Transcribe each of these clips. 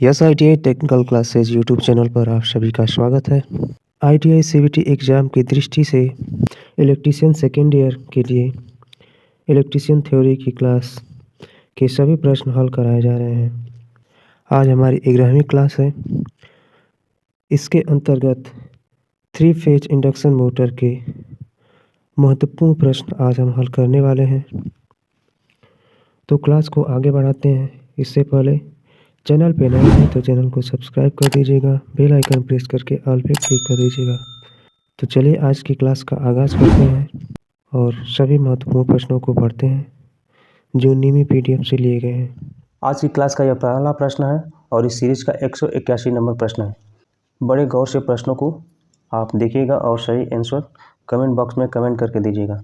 Yes ITI technical classes YouTube channel पर आप सभी का स्वागत है। ITI CBT एग्ज़ाम की दृष्टि से इलेक्ट्रीशियन सेकेंड ईयर के लिए इलेक्ट्रीशियन थ्योरी की क्लास के सभी प्रश्न हल कराए जा रहे हैं। आज हमारी 11वीं क्लास है। इसके अंतर्गत 3 फेज इंडक्शन मोटर के महत्वपूर्ण प्रश्न आज हम हल करने वाले हैं। तो क्लास को आगे बढ़ाते हैं। इससे पहले चैनल पे नए हैं तो चैनल को सब्सक्राइब कर दीजिएगा, बेल आइकन प्रेस करके ऑल पे क्लिक कर दीजिएगा। तो चलिए आज की क्लास का आगाज़ करते हैं और सभी महत्वपूर्ण प्रश्नों को पढ़ते हैं जो नीमी PDF से लिए गए हैं। आज की क्लास का यह पहला प्रश्न है और इस सीरीज का 181 नंबर प्रश्न है। बड़े गौर से प्रश्नों को आप देखिएगा और सही आंसर कमेंट बॉक्स में कमेंट करके दीजिएगा।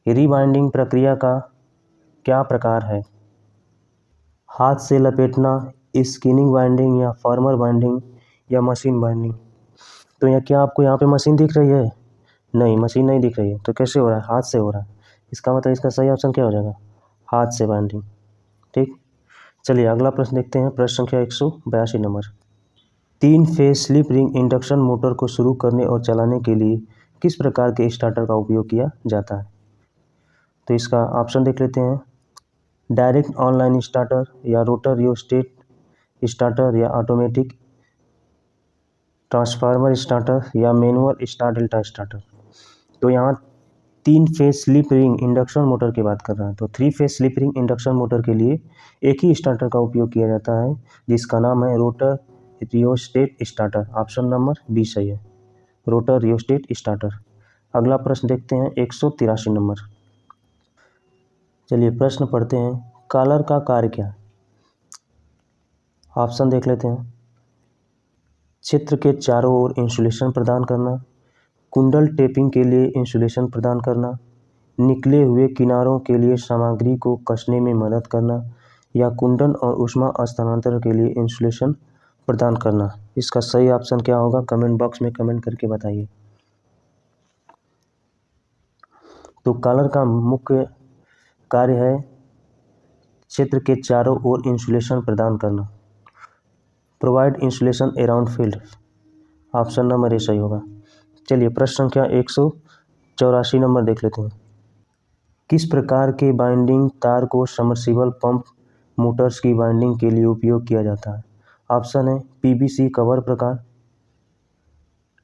रीबाइंडिंग प्रक्रिया का क्या प्रकार है? हाथ से लपेटना, स्किनिंग बाइंडिंग या फार्मर बाइंडिंग या मशीन बाइंडिंग? तो यह क्या आपको यहाँ पे मशीन दिख रही है? नहीं, मशीन नहीं दिख रही है। तो कैसे हो रहा है? हाथ से हो रहा है। इसका मतलब इसका सही ऑप्शन क्या हो जाएगा? हाथ से बाइंडिंग। ठीक, चलिए अगला प्रश्न देखते हैं। प्रश्न संख्या 182 number. 3 phase slip ring induction motor को शुरू करने और चलाने के लिए किस प्रकार के स्टार्टर का उपयोग किया जाता है? तो इसका ऑप्शन देख लेते हैं। डायरेक्ट ऑनलाइन स्टार्टर या रोटर रियोस्टेट स्टार्टर या ऑटोमेटिक ट्रांसफार्मर स्टार्टर या मैनुअल स्टार डेल्टा स्टार्टर? तो यहाँ 3 phase slip ring induction motor की बात कर रहा है। तो 3 phase slip ring induction motor के लिए एक ही स्टार्टर का उपयोग किया जाता है जिसका नाम है rotor rheostat starter. Option number B सही है, रोटर रियोस्टेट स्टार्टर। अगला प्रश्न देखते हैं 183 नंबर। चलिए प्रश्न पढ़ते हैं। कॉलर का कार्य क्या है? ऑप्शन देख लेते हैं। क्षेत्र के चारों ओर इंसुलेशन प्रदान करना, कुंडल टेपिंग के लिए इंसुलेशन प्रदान करना, निकले हुए किनारों के लिए सामग्री को कसने में मदद करना या कुंडन और ऊष्मा स्थानांतरण के लिए इंसुलेशन प्रदान करना? इसका सही ऑप्शन क्या होगा? कमेंट बॉक्स में कमेंट करके बताइए। तो कॉलर का मुख्य कार्य है क्षेत्र के चारों ओर इंसुलेशन प्रदान करना, provide insulation around field. Option number A सही होगा। चलिए प्रश्न संख्या 184 नंबर देख लेते हैं। किस प्रकार के बाइंडिंग तार को सबमर्सिबल पंप मोटर्स की बाइंडिंग के लिए उपयोग किया जाता है? ऑप्शन है PVC कवर प्रकार,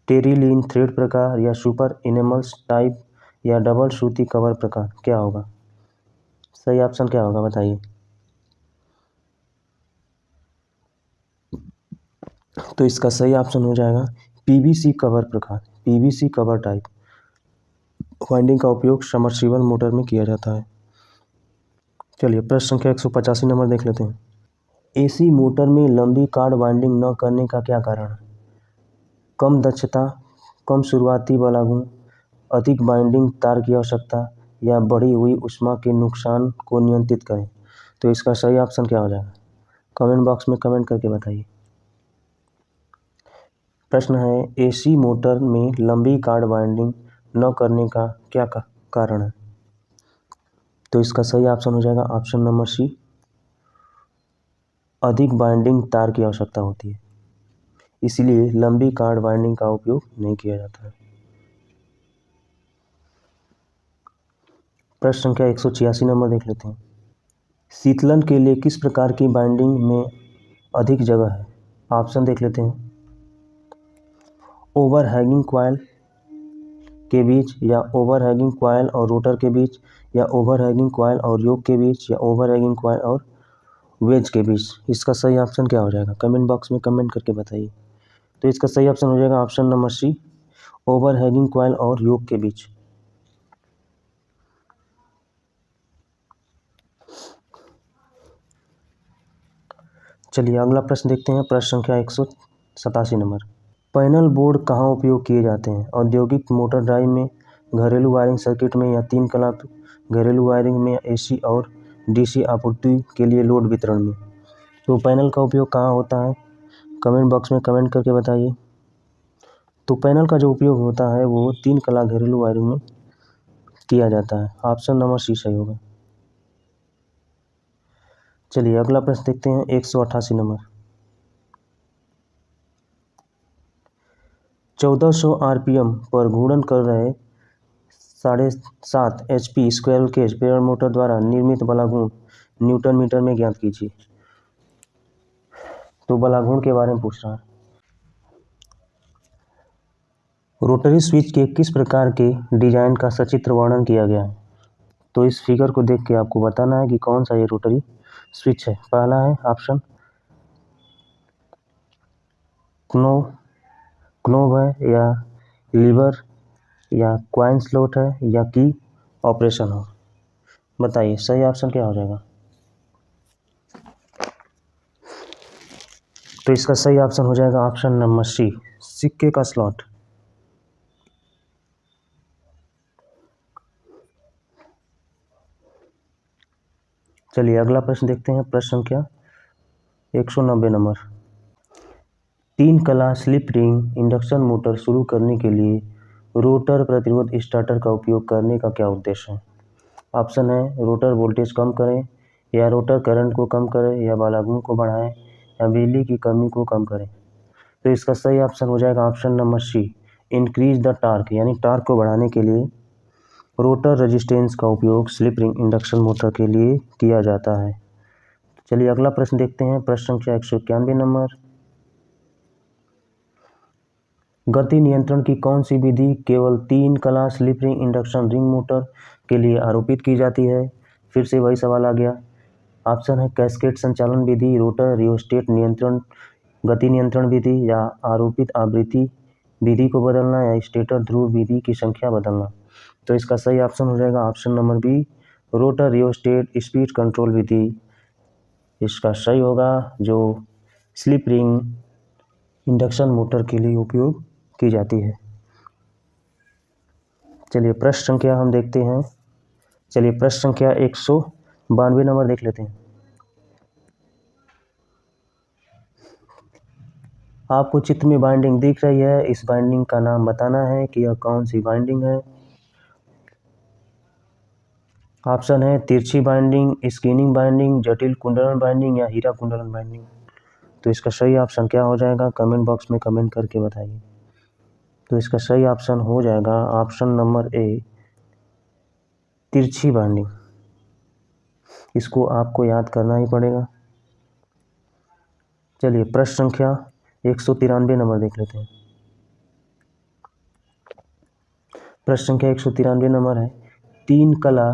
टेरिलीन थ्रेड प्रकार या सुपर इनेमल्स टाइप या डबल सूती कवर प्रकार? क्या होगा सही ऑप्शन? क्या होगा बताइए। तो इसका सही ऑप्शन हो जाएगा PVC कवर प्रकार, PVC कवर टाइप वाइंडिंग का उपयोग सबमर्सिबल मोटर में किया जाता है। चलिए प्रश्न संख्या 185 नंबर देख लेते हैं। AC मोटर में लंबी कार्ड वाइंडिंग न करने का क्या कारण है? कम दक्षता, कम शुरुआती बलागुण, अधिक बाइंडिंग तार की आवश्यकता या बढ़ी हुई ऊष्मा के नुकसान को नियंत्रित करें? तो इसका सही ऑप्शन क्या हो जाएगा? कमेंट बॉक्स में कमेंट करके बताइए। प्रश्न है AC मोटर में लंबी कार्ड वाइंडिंग न करने का क्या कारण है? तो इसका सही ऑप्शन हो जाएगा ऑप्शन नंबर सी, अधिक बाइंडिंग तार की आवश्यकता होती है, इसलिए लंबी कार्ड वाइंडिंग का उपयोग नहीं किया जाता है। प्रश्न संख्या 186 नंबर देख लेते हैं। शीतलन के लिए किस प्रकार की बाइंडिंग में अधिक जगह है? ऑप्शन देख लेते हैं। ओवर हैंगिंग कॉइल के बीच या ओवर हैंगिंग कॉइल और रोटर के बीच या ओवर हैंगिंग कॉइल और योक के बीच या ओवर हैंगिंग कॉइल और वेज के बीच? इसका सही ऑप्शन क्या हो जाएगा? कमेंट बॉक्स में कमेंट करके बताइए। तो इसका सही ऑप्शन हो जाएगा option number C, overhanging coil और योक के बीच। चलिए अगला प्रश्न देखते हैं। प्रश्न संख्या 187 नंबर। पैनल बोर्ड कहाँ उपयोग किए जाते हैं? औद्योगिक मोटर ड्राइव में, घरेलू वायरिंग सर्किट में या 3 कला घरेलू वायरिंग में, AC और DC आपूर्ति के लिए लोड वितरण में? तो पैनल का उपयोग कहाँ होता है? कमेंट बॉक्स में कमेंट करके बताइए। तो पैनल का जो उपयोग होता है वो 3 कला घरेलू वायरिंग में किया जाता है। ऑप्शन नंबर सी सही होगा। चलिए अगला प्रश्न देखते हैं 188 नंबर। 1400 RPM पर घूर्णन कर रहे 7.5 HP स्क्वायरल केज प्रेरण मोटर द्वारा निर्मित बलाघूर्ण न्यूटन मीटर में ज्ञात कीजिए। तो बलाघूर्ण के बारे में पूछ रहा है। रोटरी स्विच के किस प्रकार के डिजाइन का सचित्र वर्णन किया गया है? तो इस फिगर को देख के आपको बताना है कि कौन सा ये रोटरी स्विच है। पहला है ऑप्शन क्नोब है, या लीवर, या क्वाइन स्लॉट है, या की ऑपरेशन हो। बताइए सही ऑप्शन क्या हो जाएगा? तो इसका सही ऑप्शन हो जाएगा ऑप्शन नंबर सी, सिक्के का स्लॉट। चलिए अगला प्रश्न देखते हैं। प्रश्न संख्या 190 नंबर। 3 कला स्लिप रिंग इंडक्शन मोटर शुरू करने के लिए रोटर प्रतिरोध स्टार्टर का उपयोग करने का क्या उद्देश्य है? ऑप्शन है रोटर वोल्टेज कम करें, या रोटर करंट को कम करें, या बलाघूर्ण को बढ़ाएं, या बिजली की कमी को कम करें। तो इसका सही ऑप्शन हो जाएगा option number C, increase the torque, यानी टार्क को बढ़ाने के लिए रोटर रेजिस्टेंस का उपयोग स्लिप रिंग इंडक्शन मोटर के लिए किया जाता है। चलिए अगला प्रश्न देखते हैं। प्रश्न संख्या 191 नंबर। गति नियंत्रण की कौन सी विधि केवल 3 कला slip ring induction ring motor के लिए आरोपित की जाती है? फिर से वही सवाल आ गया। ऑप्शन है कैस्केड संचालन विधि, रोटर रियोस्टेट नियंत्रण, गति नियंत्रण विधि, या आरोपित आवृत्ति विधि को बदलना, या स्टेटर ध्रुव विधि की संख्या बदलना। तो इसका सही ऑप्शन हो जाएगा option number B, rotor rheostat speed control विधि। इसका सही होगा जो स्लिप रिंग इंडक्शन मोटर के लिए उपयोग की जाती है। चलिए प्रश्न संख्या हम देखते हैं। चलिए प्रश्न संख्या 192 नंबर देख लेते हैं। आपको चित्र में बाइंडिंग दिख रही है, इस बाइंडिंग का नाम बताना है कि यह कौन सी बाइंडिंग है। ऑप्शन है तिरछी बाइंडिंग, स्किनिंग बाइंडिंग, जटिल कुंडलन बाइंडिंग, या हीरा कुंडलन बाइंडिंग। तो इसका सही ऑप्शन क्या हो जाएगा? कमेंट बॉक्स में कमेंट करके बताइए। तो इसका सही ऑप्शन हो जाएगा ऑप्शन नंबर ए, तिरछी बाइंडिंग। इसको आपको याद करना ही पड़ेगा। चलिए प्रश्न संख्या 193 नंबर देख लेते हैं। प्रश्न संख्या 193 नंबर है, 3 कला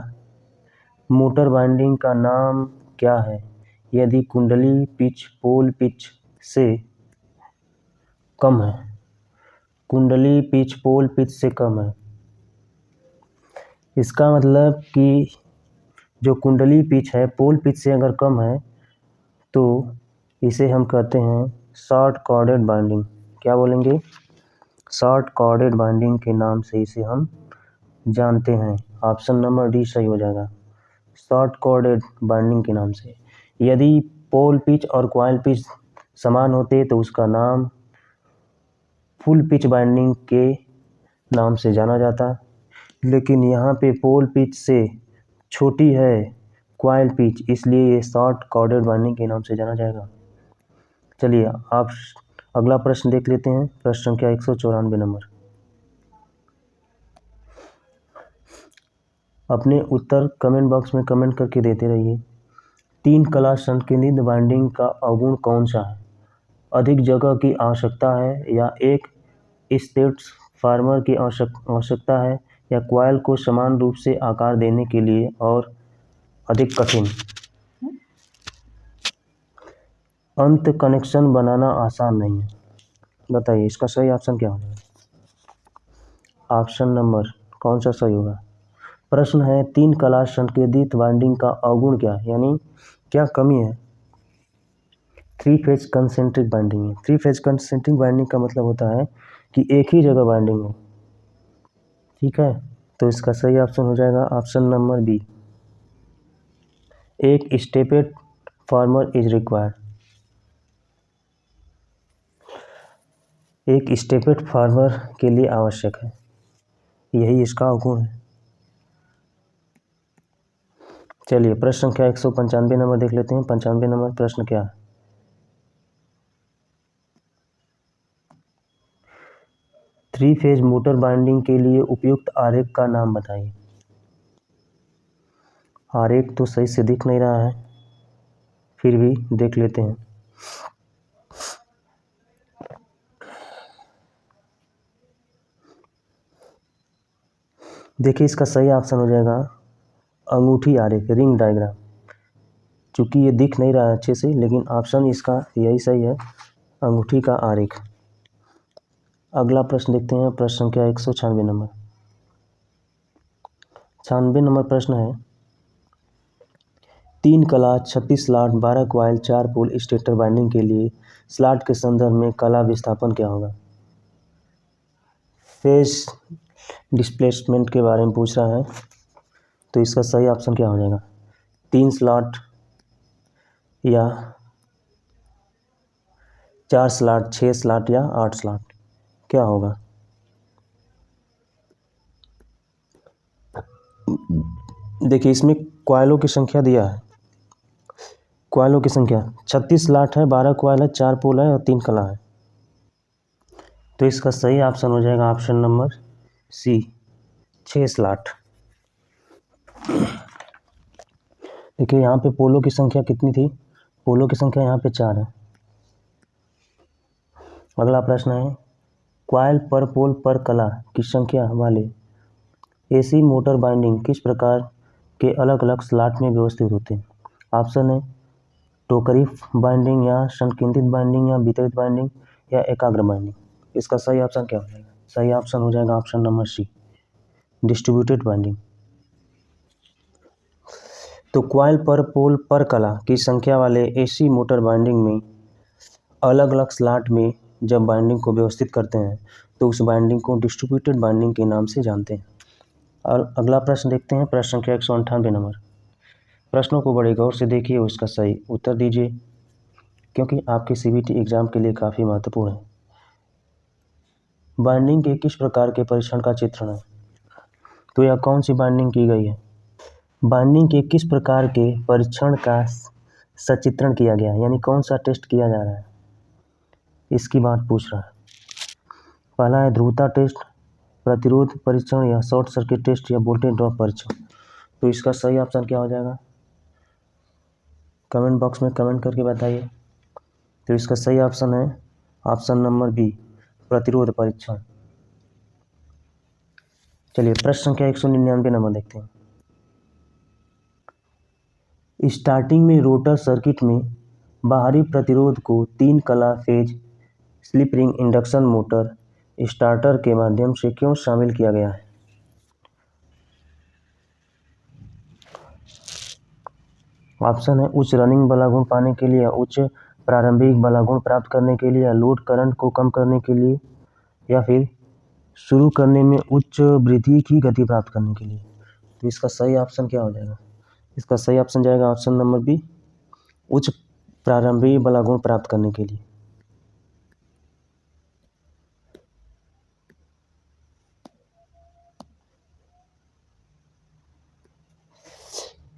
मोटर बाइंडिंग का नाम क्या है यदि कुंडली पिच पोल पिच से कम है? कुंडली पिच पोल पिच से कम है, इसका मतलब कि जो कुंडली पिच है पोल पिच से अगर कम है तो इसे हम कहते हैं शॉर्ट कॉर्डेड बाइंडिंग। क्या बोलेंगे? शॉर्ट कॉर्डेड बाइंडिंग के नाम से इसे हम जानते हैं। ऑप्शन नंबर डी सही हो जाएगा, शॉर्ट कॉर्डेड बाइंडिंग के नाम से। यदि पोल पिच और क्वाइल पिच समान होते तो उसका नाम फुल पिच बाइंडिंग के नाम से जाना जाता, लेकिन यहाँ पे पोल पिच से छोटी है क्वाइल पिच, इसलिए ये शॉर्ट कॉर्डेड बाइंडिंग के नाम से जाना जाएगा। चलिए आप अगला प्रश्न देख लेते हैं। प्रश्न संख्या 194 नंबर। अपने उत्तर कमेंट बॉक्स में कमेंट करके देते रहिए। 3 कला संकेंद्रित बाइंडिंग का अवगुण कौन सा है? अधिक जगह की आवश्यकता है, या एक स्टेट फार्मर की आवश्यकता है, या क्वाइल को समान रूप से आकार देने के लिए और अधिक कठिन। अंत कनेक्शन बनाना आसान नहीं है। बताइए इसका सही ऑप्शन क्या होगा? ऑप्शन नंबर कौन सा सही होगा? प्रश्न है 3 कला संकेंद्रित बाइंडिंग का अवगुण क्या है, यानी क्या कमी है? 3 फेज कंसेंट्रिक बाइंडिंग है। 3 फेज कंसेंट्रिक बाइंडिंग का मतलब होता है कि एक ही जगह बाइंडिंग हो। ठीक है, तो इसका सही ऑप्शन हो जाएगा ऑप्शन नंबर बी, एक स्टेपेड फार्मर इज रिक्वायर्ड। एक स्टेपेड फार्मर के लिए आवश्यक है, यही इसका अवगुण है। चलिए प्रश्न संख्या 195 नंबर देख लेते हैं। 95 नंबर प्रश्न क्या है? 3 फेज मोटर बाइंडिंग के लिए उपयुक्त आरेख का नाम बताइए। आरेख तो सही से दिख नहीं रहा है, फिर भी देख लेते हैं। देखिए, इसका सही ऑप्शन हो जाएगा अंगूठी आरेख, रिंग डायग्राम। चूंकि ये दिख नहीं रहा है अच्छे से, लेकिन ऑप्शन इसका यही सही है, अंगूठी का आरेख। अगला प्रश्न देखते हैं, प्रश्न संख्या 196 नंबर। 96 नंबर प्रश्न है, 3 कला, 36 स्लॉट, 12 क्वाइल, 4 पोल स्टेटर बाइंडिंग के लिए स्लॉट के संदर्भ में कला विस्थापन क्या होगा। फेज डिस्प्लेसमेंट के बारे में पूछ रहा है, तो इसका सही ऑप्शन क्या हो जाएगा, 3 स्लॉट या 4 स्लॉट, 6 स्लॉट या 8 स्लॉट, क्या होगा। देखिए, इसमें क्वाइलों की संख्या दिया है, क्वाइलों की संख्या 36 स्लॉट है, 12 क्वाइल है, 4 पोल है और 3 कला है। तो इसका सही ऑप्शन हो जाएगा ऑप्शन नंबर सी, 6 स्लॉट। देखिए, यहाँ पे पोलों की संख्या कितनी थी, पोलों की संख्या यहाँ पे 4 है। अगला प्रश्न है, क्वाइल पर पोल पर कला की संख्या वाले एसी मोटर बाइंडिंग किस प्रकार के अलग अलग स्लॉट में व्यवस्थित होते हैं। ऑप्शन है टोकरी बाइंडिंग या संकेंद्रित बाइंडिंग या वितरित बाइंडिंग या एकाग्र बाइंडिंग। इसका सही ऑप्शन क्या हो जाएगा, सही ऑप्शन हो जाएगा option number C, distributed binding. तो क्वाइल पर पोल पर कला की संख्या वाले एसी मोटर बाइंडिंग में अलग अलग स्लॉट में जब बाइंडिंग को व्यवस्थित करते हैं तो उस बाइंडिंग को डिस्ट्रीब्यूटेड बाइंडिंग के नाम से जानते हैं। और अगला प्रश्न देखते हैं, प्रश्न संख्या 198 नंबर। प्रश्नों को बड़े गौर से देखिए और इसका सही उत्तर दीजिए, क्योंकि आपके सीबीटी एग्जाम के लिए काफ़ी महत्वपूर्ण है। बाइंडिंग के किस प्रकार के परीक्षण का चित्रण है, तो यह कौन सी बाइंडिंग की गई है। बाइंडिंग के किस प्रकार के परीक्षण का सचित्रण किया गया है, यानी कौन सा टेस्ट किया जा रहा है, इसकी बात पूछ रहा है। पहला है ध्रुवता टेस्ट, प्रतिरोध परीक्षण या शॉर्ट सर्किट टेस्ट या वोल्टेज ड्रॉप परीक्षण। तो इसका सही ऑप्शन क्या हो जाएगा, कमेंट बॉक्स में कमेंट करके बताइए। तो इसका सही ऑप्शन है ऑप्शन नंबर बी, प्रतिरोध परीक्षण। चलिए, प्रश्न संख्या 199 नंबर देखते हैं। स्टार्टिंग में रोटर सर्किट में बाहरी प्रतिरोध को 3 कला phase slip ring induction motor starter के माध्यम से क्यों शामिल किया गया है। ऑप्शन है उच्च रनिंग बलागुण पाने के लिए, उच्च प्रारंभिक बलागुण प्राप्त करने के लिए, लोड करंट को कम करने के लिए, या फिर शुरू करने में उच्च वृद्धि की गति प्राप्त करने के लिए। तो इसका सही ऑप्शन क्या हो जाएगा, इसका सही ऑप्शन जाएगा ऑप्शन नंबर बी, उच्च प्रारंभिक बलागुण प्राप्त करने के लिए।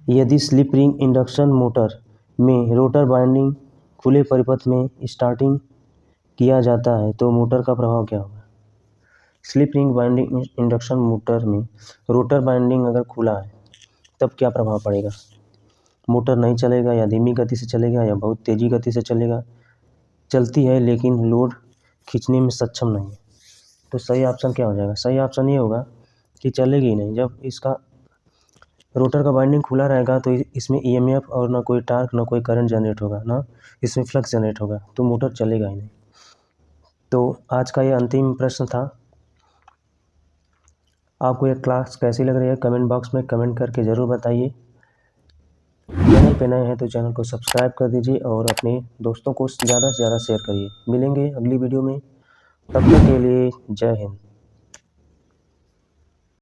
यदि स्लिप रिंग इंडक्शन मोटर में रोटर बाइंडिंग खुले परिपथ में स्टार्टिंग किया जाता है तो मोटर का प्रभाव क्या होगा। Slip ring binding induction motor में रोटर बाइंडिंग अगर खुला है तब क्या प्रभाव पड़ेगा, मोटर नहीं चलेगा या धीमी गति से चलेगा या बहुत तेज़ी गति से चलेगा, चलती है लेकिन लोड खींचने में सक्षम नहीं है। तो सही ऑप्शन क्या हो जाएगा, सही ऑप्शन ये होगा कि चलेगी ही नहीं। जब इसका रोटर का बाइंडिंग खुला रहेगा तो इसमें ईएमएफ और ना कोई टार्क ना कोई करंट जनरेट होगा, ना इसमें फ्लक्स जनरेट होगा, तो मोटर चलेगा ही नहीं। तो आज का ये अंतिम प्रश्न था। आपको ये क्लास कैसी लग रही है कमेंट बॉक्स में कमेंट करके ज़रूर बताइए। चैनल पे नए हैं तो चैनल को सब्सक्राइब कर दीजिए और अपने दोस्तों को ज़्यादा से ज़्यादा शेयर करिए। मिलेंगे अगली वीडियो में, तब तक के लिए जय हिंद।